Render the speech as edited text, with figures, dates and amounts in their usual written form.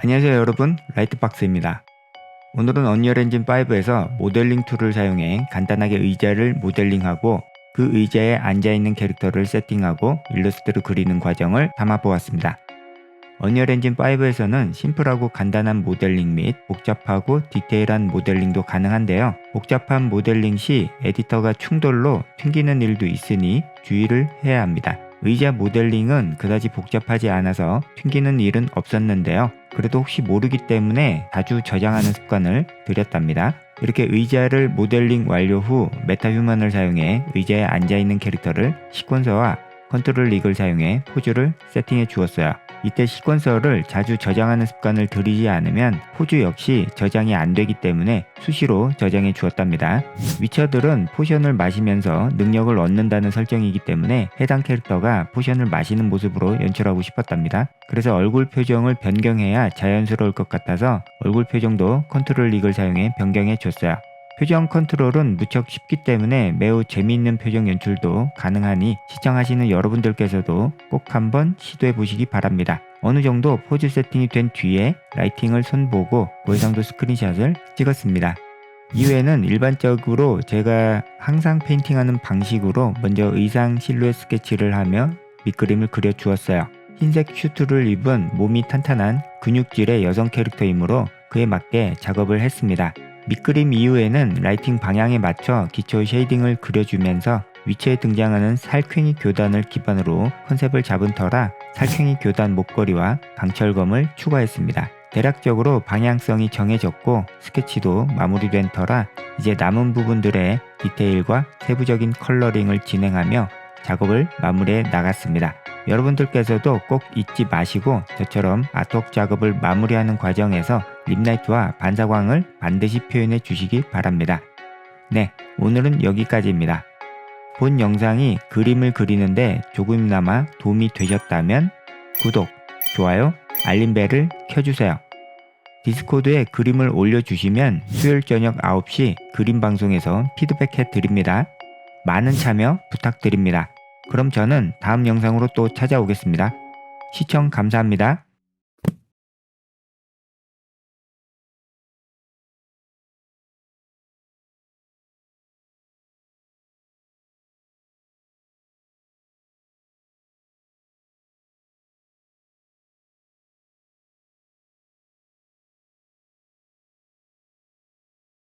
안녕하세요 여러분, 라이트박스입니다. 오늘은 언리얼 엔진 5에서 모델링 툴을 사용해 간단하게 의자를 모델링하고 그 의자에 앉아있는 캐릭터를 세팅하고 일러스트를 그리는 과정을 담아보았습니다. 언리얼 엔진 5에서는 심플하고 간단한 모델링 및 복잡하고 디테일한 모델링도 가능한데요. 복잡한 모델링 시 에디터가 충돌로 튕기는 일도 있으니 주의를 해야 합니다. 의자 모델링은 그다지 복잡하지 않아서 튕기는 일은 없었는데요. 그래도 혹시 모르기 때문에 자주 저장하는 습관을 들였답니다. 이렇게 의자를 모델링 완료 후 메타휴먼을 사용해 의자에 앉아있는 캐릭터를 시퀀서와 컨트롤 릭을 사용해 포즈를 세팅해 주었어요. 이때 시퀀서를 자주 저장하는 습관을 들이지 않으면 포즈 역시 저장이 안 되기 때문에 수시로 저장해 주었답니다. 위쳐들은 포션을 마시면서 능력을 얻는다는 설정이기 때문에 해당 캐릭터가 포션을 마시는 모습으로 연출하고 싶었답니다. 그래서 얼굴 표정을 변경해야 자연스러울 것 같아서 얼굴 표정도 컨트롤 릭을 사용해 변경해 줬어요. 표정 컨트롤은 무척 쉽기 때문에 매우 재미있는 표정 연출도 가능하니 시청하시는 여러분들께서도 꼭 한번 시도해 보시기 바랍니다. 어느 정도 포즈 세팅이 된 뒤에 라이팅을 손보고 고해상도 스크린샷을 찍었습니다. 이후에는 일반적으로 제가 항상 페인팅하는 방식으로 먼저 의상 실루엣 스케치를 하며 밑그림을 그려 주었어요. 흰색 슈트를 입은 몸이 탄탄한 근육질의 여성 캐릭터이므로 그에 맞게 작업을 했습니다. 밑그림 이후에는 라이팅 방향에 맞춰 기초 쉐이딩을 그려주면서 위치에 등장하는 살쾡이 교단을 기반으로 컨셉을 잡은 터라 살쾡이 교단 목걸이와 강철검을 추가했습니다. 대략적으로 방향성이 정해졌고 스케치도 마무리된 터라 이제 남은 부분들의 디테일과 세부적인 컬러링을 진행하며 작업을 마무리해 나갔습니다. 여러분들께서도 꼭 잊지 마시고 저처럼 아트웍 작업을 마무리하는 과정에서 립라이트와 반사광을 반드시 표현해 주시기 바랍니다. 네, 오늘은 여기까지입니다. 본 영상이 그림을 그리는데 조금이나마 도움이 되셨다면 구독, 좋아요, 알림벨을 켜주세요. 디스코드에 그림을 올려주시면 수요일 저녁 9시 그림 방송에서 피드백해 드립니다. 많은 참여 부탁드립니다. 그럼 저는 다음 영상으로 또 찾아오겠습니다. 시청 감사합니다.